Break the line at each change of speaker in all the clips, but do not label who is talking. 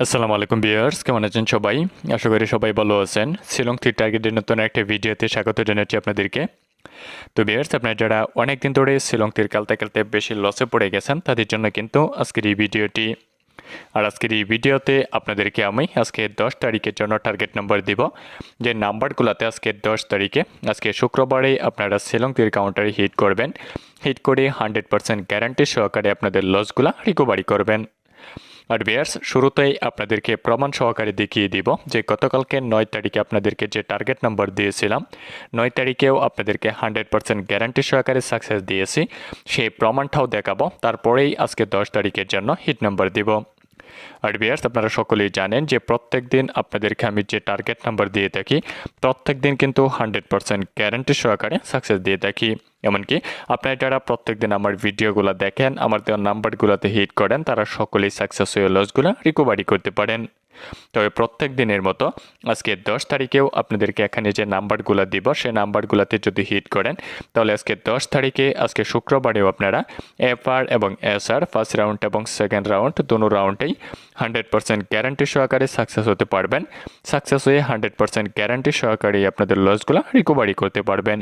আসসালামু আলাইকুম ভিউয়ার্স, কেমন আছেন সবাই? আশা করি সবাই ভালো আছেন। শিলং থ্রি টার্গেটের নতুন একটা ভিডিওতে স্বাগত জানাচ্ছি আপনাদেরকে। তো ভিউয়ার্স, আপনারা যারা অনেকদিন ধরে শিলং তীর খেলতে খেলতে বেশি লসে পড়ে গেছেন তাদের জন্য কিন্তু আজকের এই ভিডিওটি। আর আজকের এই ভিডিওতে আপনাদেরকে আমি আজকে 10 তারিখের জন্য টার্গেট নাম্বার দিব, যে নাম্বারগুলোতে আজকে 10 তারিখে আজকে শুক্রবারে আপনারা শিলং তীর কাউন্টারে হিট করবেন। হিট করে 100% গ্যারান্টি সহকারে আপনাদের লসগুলো রিকভারি করবেন। আর ভিউয়ার্স, শুরুতেই আপনাদেরকে প্রমাণ সহকারে দেখিয়ে দিব যে গতকালকে 9 তারিখে আপনাদেরকে যে টার্গেট নাম্বার দিয়েছিলাম, 9 তারিখেও আপনাদেরকে 100% গ্যারান্টি সহকারে সাকসেস দিয়েছি, সেই প্রমাণটাও দেখাবো। তারপরেই আজকে 10 তারিখের জন্য হিট নাম্বার দিব। আর ভিউয়ার্স, আপনারা সকলেই জানেন যে প্রত্যেক দিন আপনাদেরকে আমি যে টার্গেট নাম্বার দিয়ে থাকি, প্রত্যেক দিন কিন্তু 100% গ্যারান্টি সহকারে সাকসেস দিয়ে থাকি। এমনকি আপনারা যারা প্রত্যেক দিন আমার ভিডিওগুলো দেখেন, আমার দেওয়া নাম্বারগুলোতে হিট করেন, তারা সকলেই সাকসেস হয়ে লসগুলো রিকভারি করতে পারেন। তবে প্রত্যেক দিনের মতো আজকে 10 তারিখেও আপনাদেরকে এখানে যে নাম্বারগুলো দিব, সেই নাম্বারগুলোতে যদি হিট করেন, তাহলে আজকে 10 তারিখে আজকে শুক্রবারেও আপনারা এফআর এবং এসআর ফার্স্ট রাউন্ড এবং সেকেন্ড রাউন্ড দুটো রাউন্ডেই 100% গ্যারান্টি সহকারে সাকসেস হতে পারবেন। সাকসেস হয়ে 100% গ্যারান্টি সহকারে আপনাদের লসগুলো রিকভারি করতে পারবেন।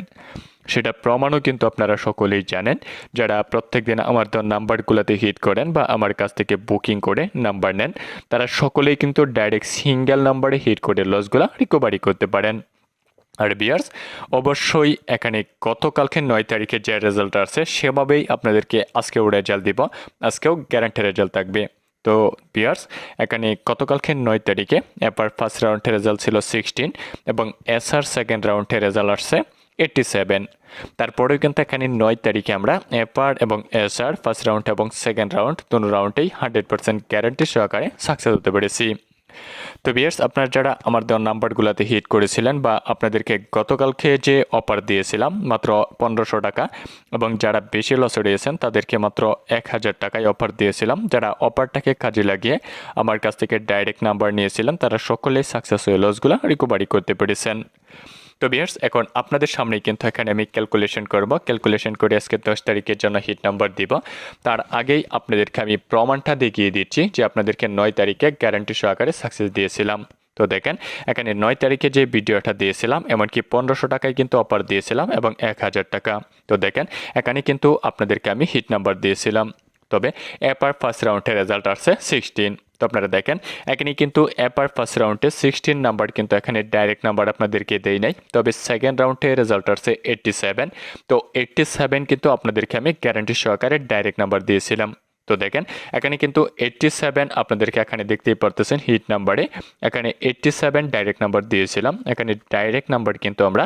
সেটা প্রমাণও কিন্তু আপনারা সকলেই জানেন, যারা প্রত্যেক দিন আমার দেওয়া নাম্বারগুলোতে হিট করেন বা আমার কাছ থেকে বুকিং করে নাম্বার নেন, তারা সকলেই কিন্তু ডাইরেক্ট সিঙ্গেল নাম্বারে হিট করে লসগুলো রিকভারি করতে পারেন। আর ভিউয়ার্স, অবশ্যই এখানে গতকালকে 9 তারিখে যে রেজাল্ট আসছে সেভাবেই আপনাদেরকে আজকেও রেজাল্ট দিব, আজকেও গ্যারান্টি রেজাল্ট থাকবে। তো ভিউয়ার্স, এখানে গতকালকে 9 তারিখে এপার ফার্স্ট রাউন্ডের রেজাল্ট ছিল 16 এবং এসআর সেকেন্ড রাউন্ডের রেজাল্ট আসছে 87। তারপরেও কিন্তু এখানে 9 তারিখে আমরা এপার এবং এসআর ফার্স্ট রাউন্ড এবং সেকেন্ড রাউন্ড দুটো রাউন্ডেই 100% গ্যারান্টি সহকারে সাকসেস হতে পেরেছি। তো ভিউয়ার্স, আপনারা যারা আমার দেওয়া নাম্বারগুলোতে হিট করেছিলেন বা আপনাদেরকে গতকালকে যে অফার দিয়েছিলাম মাত্র 1500 টাকা, এবং যারা বেশি লসে রয়েছেন তাদেরকে মাত্র 1000 টাকায় অফার দিয়েছিলাম, যারা অফারটাকে কাজে লাগিয়ে আমার কাছ থেকে ডাইরেক্ট নাম্বার নিয়েছিলেন তারা সকলেই সাকসেস হয়ে লসগুলো রিকভারি করতে পেরেছেন। তো ভিউয়ার্স, এখন আপনাদের সামনেই কিন্তু এখানে আমি ক্যালকুলেশন করব, ক্যালকুলেশন করে আজকে 10 তারিখের জন্য হিট নাম্বার দিব। তার আগেই আপনাদেরকে আমি প্রমাণটা দেখিয়ে দিচ্ছি যে আপনাদেরকে 9 তারিখে গ্যারান্টি সহকারে সাকসেস দিয়েছিলাম। তো দেখেন, এখানে 9 তারিখে যে ভিডিওটা দিয়েছিলাম, এমনকি 1500 টাকায় কিন্তু অফার দিয়েছিলাম এবং 1000 টাকা। তো দেখেন, এখানে কিন্তু আপনাদেরকে আমি হিট নাম্বার দিয়েছিলাম। তবে এপার ফার্স্ট রাউন্ডের রেজাল্ট আসছে 16। তো আপনারা দেখেন, এখানে কিন্তু এপার ফার্স্ট রাউন্ডে 16 নাম্বার কিন্তু এখানে ডাইরেক্ট নাম্বার আপনাদেরকে দেই নাই, তবে সেকেন্ড রাউন্ডে রেজাল্ট আসছে 87। তো 87 কিন্তু আপনাদেরকে আমি গ্যারান্টি সহকারে ডাইরেক্ট নাম্বার দিয়েছিলাম। তো দেখেন, এখানে কিন্তু 87 আপনাদেরকে এখানে দেখতেই পারতেছেন হিট নাম্বারে, এখানে 87 ডাইরেক্ট নাম্বার দিয়েছিলাম। এখানে ডাইরেক্ট নাম্বার কিন্তু আমরা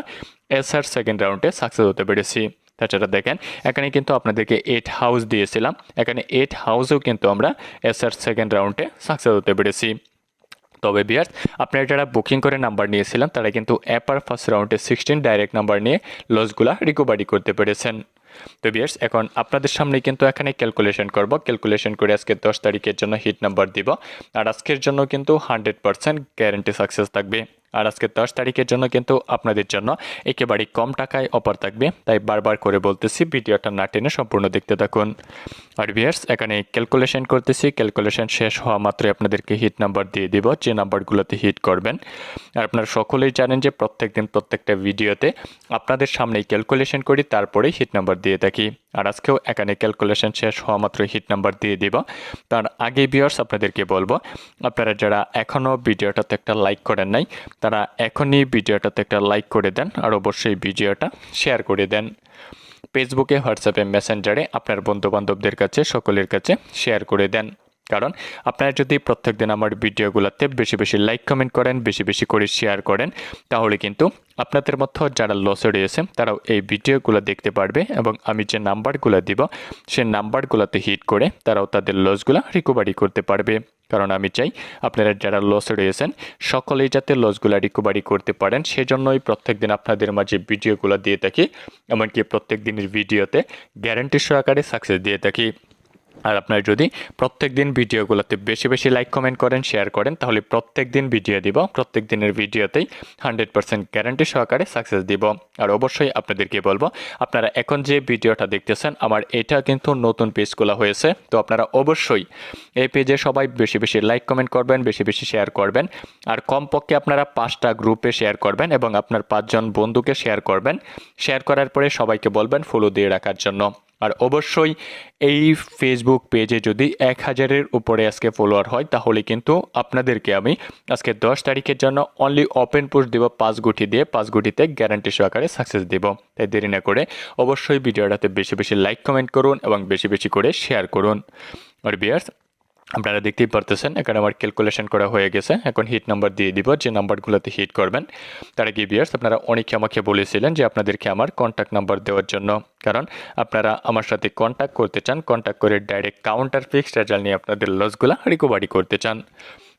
এসআর সেকেন্ড রাউন্ডে সাকসেস হতে পেরেছি। তাছাড়া দেখেন, এখানে কিন্তু আপনাদেরকে 8 হাউস দিয়েছিলাম, এখানে 8 হাউসেও কিন্তু আমরা এসআর সেকেন্ড রাউন্ডে সাকসেস হতে পেরেছি। তবে ভিউয়ার্স, আপনারা যারা বুকিং করে নাম্বার নিয়েছিলেন তারা কিন্তু এপার ফার্স্ট রাউন্ডে 16 ডাইরেক্ট নাম্বার নিয়ে লসগুলা রিকভারি করতে পেরেছেন। তো ভিউয়ার্স, এখন আপনাদের সামনে কিন্তু এখানে ক্যালকুলেশন করব, ক্যালকুলেশন করে আজকে 10 তারিখের জন্য হিট নাম্বার দিব। আর আজকের জন্য কিন্তু 100% গ্যারান্টি সাকসেস থাকবে। আর আজকে 10 তারিখের জন্য কিন্তু আপনাদের জন্য একেবারে কম টাকায় অফার থাকবে, তাই বারবার করে বলতেছি ভিডিওটা না টেনে সম্পূর্ণ দেখতে থাকুন। আর ভিউয়ার্স, এখানে ক্যালকুলেশন করতেছি, ক্যালকুলেশন শেষ হওয়া মাত্রই আপনাদেরকে হিট নাম্বার দিয়ে দিব, যে নাম্বারগুলোতে হিট করবেন। আর আপনারা সকলেই জানেন যে প্রত্যেক দিন প্রত্যেকটা ভিডিওতে আপনাদের সামনেই ক্যালকুলেশন করি, তারপরেই হিট নাম্বার দিয়ে থাকি। আর আজকেও এখানে ক্যালকুলেশন শেষ হওয়া মাত্রই হিট নাম্বার দিয়ে দিব। তার আগে ভিউয়ার্স, আপনাদেরকে বলবো, আপনারা যারা এখনও ভিডিওটাতে একটা লাইক করেন নাই, তারা এখনই ভিডিওটাতে একটা লাইক করে দেন, আর অবশ্যই ভিডিওটা শেয়ার করে দেন। ফেসবুকে, হোয়াটসঅ্যাপে, মেসেঞ্জারে আপনার বন্ধুবান্ধবদের কাছে সকলের কাছে শেয়ার করে দেন। কারণ আপনারা যদি প্রত্যেকদিন আমার ভিডিওগুলোতে বেশি বেশি লাইক কমেন্ট করেন, বেশি বেশি করে শেয়ার করেন, তাহলে কিন্তু আপনাদের মধ্যে যারা লসে রয়েছে তারাও এই ভিডিওগুলো দেখতে পারবে, এবং আমি যে নাম্বারগুলো দিব সেই নাম্বারগুলোতে হিট করে তারাও তাদের লসগুলো রিকভারি করতে পারবে। কারণ আমি চাই আপনারা যারা লসে রয়েছেন সকলেই যাতে লসগুলো রিকভারি করতে পারেন, সেজন্যই প্রত্যেকদিন আপনাদের মাঝে ভিডিওগুলো দিয়ে থাকি, এমনকি প্রত্যেক দিনের ভিডিওতে গ্যারান্টি সহকারে সাকসেস দিয়ে থাকি। আর আপনারা যদি প্রত্যেকদিন ভিডিওগুলোতে বেশি বেশি লাইক কমেন্ট করেন শেয়ার করেন তাহলে প্রত্যেকদিন ভিডিও দিব, প্রত্যেক দিনের ভিডিওতেই 100% গ্যারান্টি সহকারে সাকসেস দিব। আর অবশ্যই আপনাদেরকে বলবো আপনারা এখন যে ভিডিওটা দেখতেছেন আমার এটা কিন্তু নতুন পেজ খোলা হয়েছে, তো আপনারা অবশ্যই এই পেজে সবাই বেশি বেশি লাইক কমেন্ট করবেন, বেশি বেশি শেয়ার করবেন। আর কমপক্ষে আপনারা 5টা গ্রুপে শেয়ার করবেন এবং আপনার 5 জন বন্ধুকে শেয়ার করবেন। শেয়ার করার পরে সবাইকে বলবেন ফলো দিয়ে রাখার জন্য। আর অবশ্যই এই ফেসবুক পেজে যদি 1000-এর উপরে আজকে ফলোয়ার হয় তাহলে কিন্তু আপনাদেরকে আমি আজকে 10 তারিখের জন্য অনলি ওপেন পোস্ট দিব 5 গুটি দিয়ে, 5 গুটিতে গ্যারান্টি সহকারে সাকসেস দিব। তাই দেরি না করে অবশ্যই ভিডিওটাতে বেশি বেশি লাইক কমেন্ট করুন এবং বেশি বেশি করে শেয়ার করুন। আর ভিউয়ার্স আপনারা দেখতেই পারতেছেন এখানে আমার ক্যালকুলেশন করা হয়ে গেছে। এখন হিট নাম্বার দিয়ে দিব, যে নাম্বারগুলোতে হিট করবেন। তার আগে ভিউয়ার্স আপনারা অনেকে আমাকে বলেছিলেন যে আপনাদেরকে আমার কন্ট্যাক্ট নাম্বার দেওয়ার জন্য, কারণ আপনারা আমার সাথে কন্ট্যাক্ট করতে চান, কন্ট্যাক্ট করে ডাইরেক্ট কাউন্টার ফিক্সড রেজাল্ট নিয়ে আপনাদের লসগুলো রিকভারি করতে চান।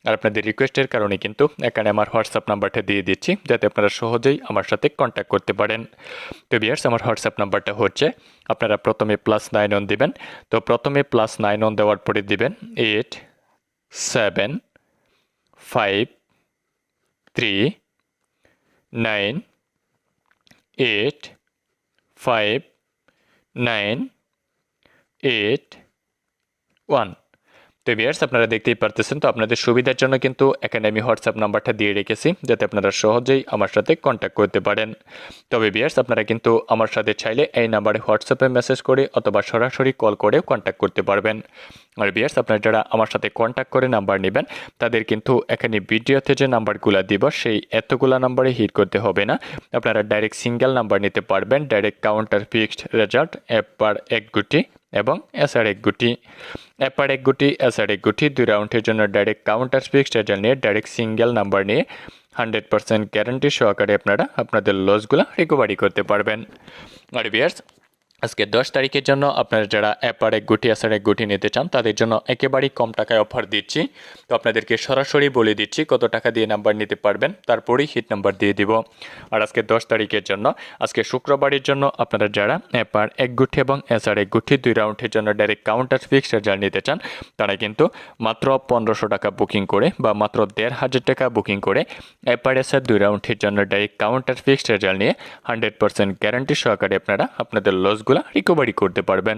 আর আপনাদের রিকোয়েস্টের কারণে কিন্তু এখানে আমার হোয়াটসঅ্যাপ নাম্বারটা দিয়ে দিচ্ছি যাতে আপনারা সহজেই আমার সাথে কন্ট্যাক্ট করতে পারেন। তো ভিউয়ার্স আমার হোয়াটসঅ্যাপ নাম্বারটা হচ্ছে, আপনারা প্রথমে +91 দিবেন। তো প্রথমে +91 দেওয়ার পরে দিবেন 8753985981। তো ভিউয়ার্স আপনারা দেখতেই পারতেছেন, তো আপনাদের সুবিধার জন্য কিন্তু এখানে আমি হোয়াটসঅ্যাপ নাম্বারটা দিয়ে রেখেছি যাতে আপনারা সহজেই আমার সাথে কন্ট্যাক্ট করতে পারেন। তবে ভিউয়ার্স আপনারা কিন্তু আমার সাথে চাইলে এই নাম্বারে হোয়াটসঅ্যাপে মেসেজ করে অথবা সরাসরি কল করেও কন্ট্যাক্ট করতে পারবেন। আর ভিউয়ার্স আপনারা যারা আমার সাথে কন্ট্যাক্ট করে নাম্বার নেবেন তাদের কিন্তু এখানে ভিডিওতে যে নাম্বারগুলো দিব সেই এতগুলা নাম্বারে হিট করতে হবে না, আপনারা ডাইরেক্ট সিঙ্গেল নাম্বার নিতে পারবেন। ডাইরেক্ট কাউন্টার ফিক্সড রেজাল্ট এপার 1 গুটি এবং এসআর 1 গুটি, এপার 1 গুটি এসআর 1 গুটি 2 রাউন্ডের জন্য ডাইরেক্ট কাউন্টার ফিক্সড রেজাল্ট নিয়ে ডাইরেক্ট সিঙ্গেল নাম্বার নিয়ে 100% গ্যারান্টি সহকারে আপনারা আপনাদের লসগুলো রিকভারি করতে পারবেন। আর ভিউয়ার্স আজকে 10 তারিখের জন্য আপনারা যারা এপার 1 গুটি এসআর 1 গুটি নিতে চান তাদের জন্য একেবারেই কম টাকায় অফার দিচ্ছি। তো আপনাদেরকে সরাসরি বলে দিচ্ছি কত টাকা দিয়ে নাম্বার নিতে পারবেন, তারপরেই হিট নাম্বার দিয়ে দিব। আর আজকে 10 তারিখের জন্য, আজকে শুক্রবারের জন্য আপনারা যারা এপার 1 গুটি এবং এসআর 1 গুটি 2 রাউন্ডের জন্য ডাইরেক্ট কাউন্টার ফিক্সড রেজাল্ট নিতে চান তারা কিন্তু মাত্র 1500 টাকা বুকিং করে বা মাত্র 1500 টাকা বুকিং করে এপার এসআর 2 রাউন্ডের জন্য ডাইরেক্ট কাউন্টার ফিক্সড রেজাল্ট নিয়ে 100% গ্যারান্টি সহকারে আপনারা আপনাদের লসগুলো রিকভারি করতে পারবেন।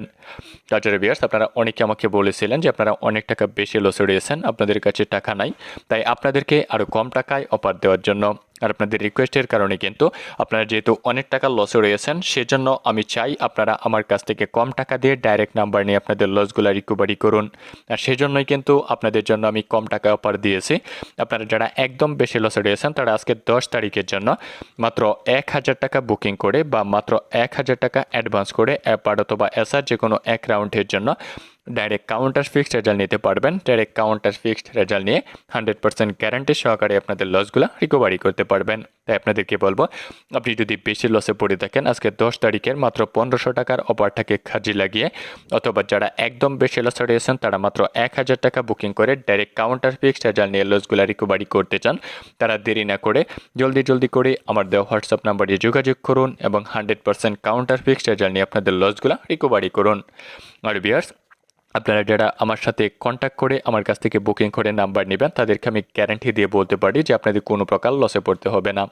তাছাড়া ভিউয়ার্স আপনারা অনেকে আমাকে বলেছিলেন যে আপনারা অনেক টাকা বেশি লসে রয়েছেন, আপনাদের কাছে টাকা নাই, তাই আপনাদেরকে আরও কম টাকায় অফার দেওয়ার জন্য আর আপনাদের রিকোয়েস্টের কারণে কিন্তু আপনারা যেহেতু অনেক টাকা লসে রয়েছেন সেজন্য আমি চাই আপনারা আমার কাছ থেকে কম টাকা দিয়ে ডাইরেক্ট নাম্বার নিয়ে আপনাদের লসগুলো রিকভারি করুন। আর সেজন্যই কিন্তু আপনাদের জন্য আমি কম টাকা অফার দিয়েছি। আপনারা যারা একদম বেশি লসে রয়েছেন তারা আজকে 10 তারিখের জন্য মাত্র 1000 টাকা বুকিং করে বা মাত্র 1000 টাকা অ্যাডভান্স করে এপার অথবা এসআর যে কোনো 1 রাউন্ডের জন্য ডাইরেক্ট কাউন্টার ফিক্সড রেজাল্ট নিতে পারবেন। ডাইরেক্ট কাউন্টার ফিক্সড রেজাল্ট নিয়ে 100% গ্যারান্টি সহকারে আপনাদের লসগুলো রিকভারি করতে পারবেন। তাই আপনাদেরকে বলবো আপনি যদি বেশি লসে পড়ে থাকেন আজকে 10 তারিখের মাত্র 1500 টাকার অফারটাকে কাজে লাগিয়ে, অথবা যারা একদম বেশি লসে রয়েছেন তারা মাত্র 1000 টাকা বুকিং করে ডাইরেক্ট কাউন্টার ফিক্সড রেজাল্ট নিয়ে লসগুলো রিকভারি করতে চান তারা দেরি না করে জলদি করে আমার দেওয়া হোয়াটসঅ্যাপ নাম্বারে যোগাযোগ করুন এবং 100% কাউন্টার ফিক্সড রেজাল্ট নিয়ে আপনাদের লসগুলো রিকভারি করুন। আর ভিউয়ার্স আপনারা যারা আমার সাথে কন্ট্যাক্ট করে আমার কাছ থেকে বুকিং করে নাম্বার নেবেন তাদেরকে আমি গ্যারান্টি দিয়ে বলতে পারি যে আপনাদের কোনো প্রকার লসে পড়তে হবে না।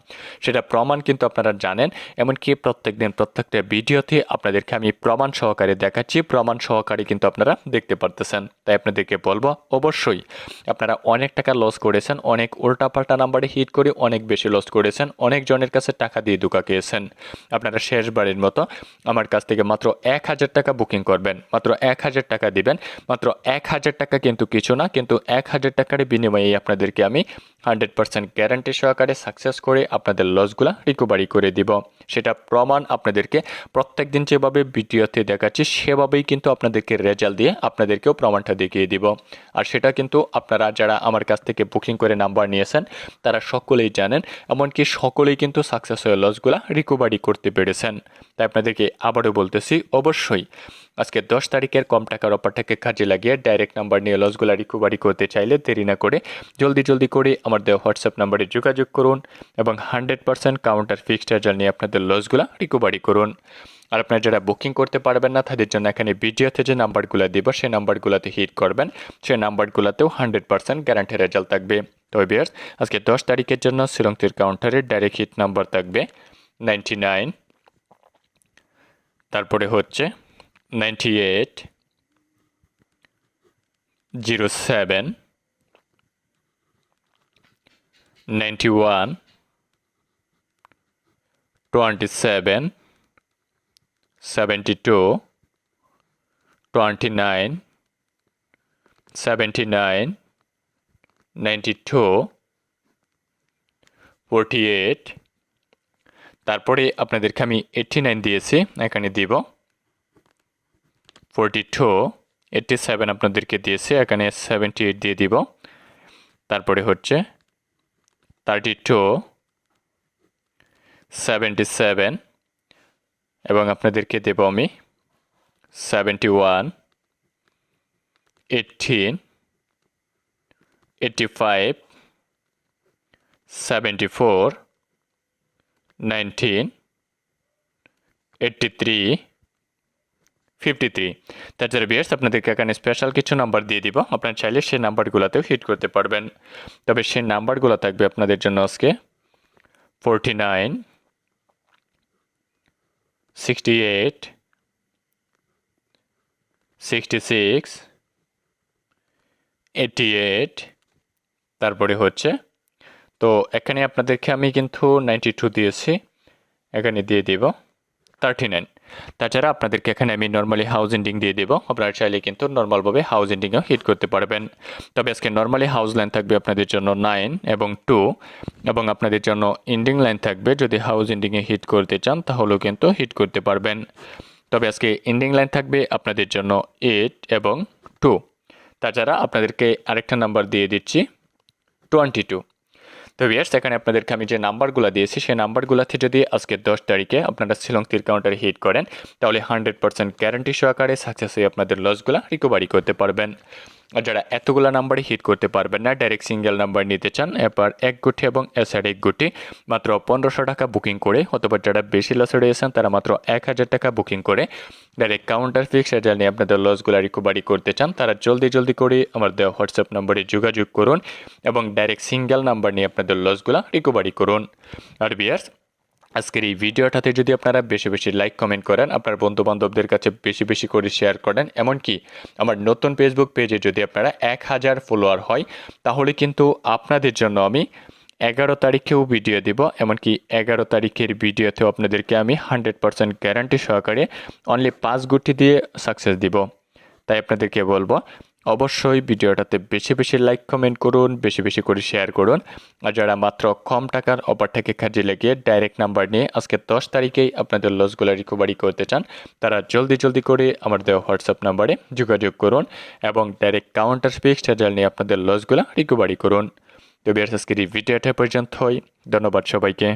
সেটা প্রমাণ কিন্তু আপনারা জানেন, এমনকি প্রত্যেকদিন প্রত্যেকটা ভিডিওতে আপনাদেরকে আমি প্রমাণ সহকারে দেখাচ্ছি, প্রমাণ সহকারে কিন্তু আপনারা দেখতে পারতেছেন। তাই আপনাদেরকে বলবো অবশ্যই আপনারা অনেক টাকা লস করেছেন, অনেক উল্টাপাল্টা নাম্বারে হিট করে অনেক বেশি লস করেছেন, অনেক জনের কাছে টাকা দিয়ে ধোঁকা খেয়েছেন। আপনারা শেষবারের মতো আমার কাছ থেকে মাত্র 1000 টাকা বুকিং করবেন, মাত্র 1000 টাকা দিবেন। মাত্র 1000 টাকা কিন্তু কিছু না, কিন্তু 1000 টাকার বিনিময়ে আপনাদেরকে আমি 100% গ্যারান্টি সহকারে সাকসেস করে আপনাদের লসগুলো রিকভারি করে দিব। সেটা প্রমাণ আপনাদেরকে প্রত্যেক দিন যেভাবে ভিডিওতে দেখাচ্ছি সেভাবেই কিন্তু আপনাদেরকে রেজাল্ট দিয়ে আপনাদেরকেও প্রমাণটা দেখিয়ে দিব। আর সেটা কিন্তু আপনারা যারা আমার কাছ থেকে বুকিং করে নাম্বার নিয়েছেন তারা সকলেই জানেন, এমনকি সকলেই কিন্তু সাকসেস হয়ে লসগুলো রিকভারি করতে পেরেছেন। তাই আপনাদেরকে আবারও বলতেছি অবশ্যই আজকে 10 তারিখের কম টাকার অফারটাকে কাজে লাগিয়ে ডাইরেক্ট নাম্বার নিয়ে লসগুলো রিকভারি করতে চাইলে দেরি না করে জলদি করে আমার দেওয়া হোয়াটসঅ্যাপ নাম্বারে যোগাযোগ করুন এবং 100% কাউন্টার ফিক্সড রেজাল্ট নিয়ে আপনাদের লসগুলো রিকভারি করুন। আর আপনারা যারা বুকিং করতে পারবেন না তাদের জন্য এখানে ভিডিওতে যে নাম্বারগুলো দিব সেই নাম্বারগুলোতে হিট করবেন, সেই নাম্বারগুলোতেও 100% গ্যারান্টি রেজাল্ট থাকবে। তো ভিউয়ার্স আজকে 10 তারিখের জন্য শিলং তীর কাউন্টারের ডাইরেক্ট হিট নাম্বার থাকবে 99, তারপরে হচ্ছে 98, 07, 91, 27, 72, 29, 79, 92, 48, তারপরে আপনাদেরকে আমি 89 দিয়েছি, এখানে দিব 42, 87 আপনাদেরকে দিয়েছি, এখানে 78 দিয়ে দিব। তারপরে হচ্ছে 32, 77 এবং আপনাদেরকে দেব আমি 71, 18, 85, 74, 19, 83, 53। তাছাড়া ভিউয়ার্স আপনাদেরকে এখানে স্পেশাল কিছু নাম্বার দিয়ে দিব, আপনারা চাইলে সেই নাম্বারগুলোতেও হিট করতে পারবেন। তবে সেই নাম্বারগুলো থাকবে আপনাদের জন্য আজকে 49, 68, 66, 88, তারপরে হচ্ছে তো এখানে আপনাদেরকে আমি কিন্তু 92 দিয়েছি, এখানে দিয়ে দিব 39। তাছাড়া আপনাদেরকে এখানে আমি নর্মালি হাউস এন্ডিং দিয়ে দেব, আপনারা চাইলে কিন্তু নর্মালভাবে হাউস এন্ডিংও হিট করতে পারবেন। তবে আজকে নর্মালি হাউস লাইন থাকবে আপনাদের জন্য 9 এবং 2 এবং আপনাদের জন্য এন্ডিং লাইন থাকবে, যদি হাউস এন্ডিংয়ে হিট করতে চান তাহলেও কিন্তু হিট করতে পারবেন। তবে আজকে এন্ডিং লাইন থাকবে আপনাদের জন্য 8 এবং 2। তাছাড়া আপনাদেরকে আরেকটা নাম্বার দিয়ে দিচ্ছি 22। তো ভিউয়ার্স এখানে আপনাদেরকে আমি যে নাম্বারগুলো দিয়েছি সেই নাম্বারগুলোতে যদি আজকে 10 তারিখে আপনারা শিলং তীর কাউন্টারে হিট করেন তাহলে 100% গ্যারান্টি সহকারে সাকসেস হয়ে আপনাদের লসগুলো রিকভারি করতে পারবেন। আর যারা এতগুলো নাম্বারে হিট করতে পারবেন না, ডাইরেক্ট সিঙ্গেল নাম্বার নিতে চান, এবার এক গুটি এবং এসআর এক গুটি মাত্র 1500 টাকা বুকিং করে, অথবা যারা বেশি লসে রয়েছেন তারা মাত্র 1000 টাকা বুকিং করে ডাইরেক্ট কাউন্টার ফিক্স এজাল নিয়ে আপনাদের লসগুলো রিকভারি করতে চান, তারা জলদি করে আমার দেওয়া হোয়াটসঅ্যাপ নম্বরে যোগাযোগ করুন এবং ডাইরেক্ট সিঙ্গেল নাম্বার নিয়ে আপনাদের লসগুলো রিকভারি করুন। আর ভিউয়ার্স আজকের এই ভিডিওটাতে যদি আপনারা বেশি লাইক কমেন্ট করেন, আপনার বন্ধুবান্ধবদের কাছে বেশি করে শেয়ার করেন, এমনকি আমার নতুন ফেসবুক পেজে যদি আপনারা 1000 ফলোয়ার হয় তাহলে কিন্তু আপনাদের জন্য আমি 11 তারিখেও ভিডিও দিব, এমনকি 11 তারিখের ভিডিওতেও আপনাদেরকে আমি 100% গ্যারান্টি সহকারে অনলি 5 গুটি দিয়ে সাকসেস দিব। তাই আপনাদেরকে বলবো অবশ্যই ভিডিওটাতে বেশি লাইক কমেন্ট করুন, বেশি করে শেয়ার করুন। আর যারা মাত্র কম টাকার অফারটাকে কাজে লাগিয়ে ডাইরেক্ট নাম্বার নিয়ে আজকে 10 তারিখেই আপনাদের লসগুলো রিকভারি করতে চান, তারা জলদি করে আমার দেওয়া হোয়াটসঅ্যাপ নাম্বারে যোগাযোগ করুন এবং ডাইরেক্ট কাউন্টার ফিক্সড রেজাল্ট নিয়ে আপনাদের লসগুলো রিকভারি করুন। তো ভিউয়ার্স আজকের এই ভিডিওটা পর্যন্তই, ধন্যবাদ সবাইকে।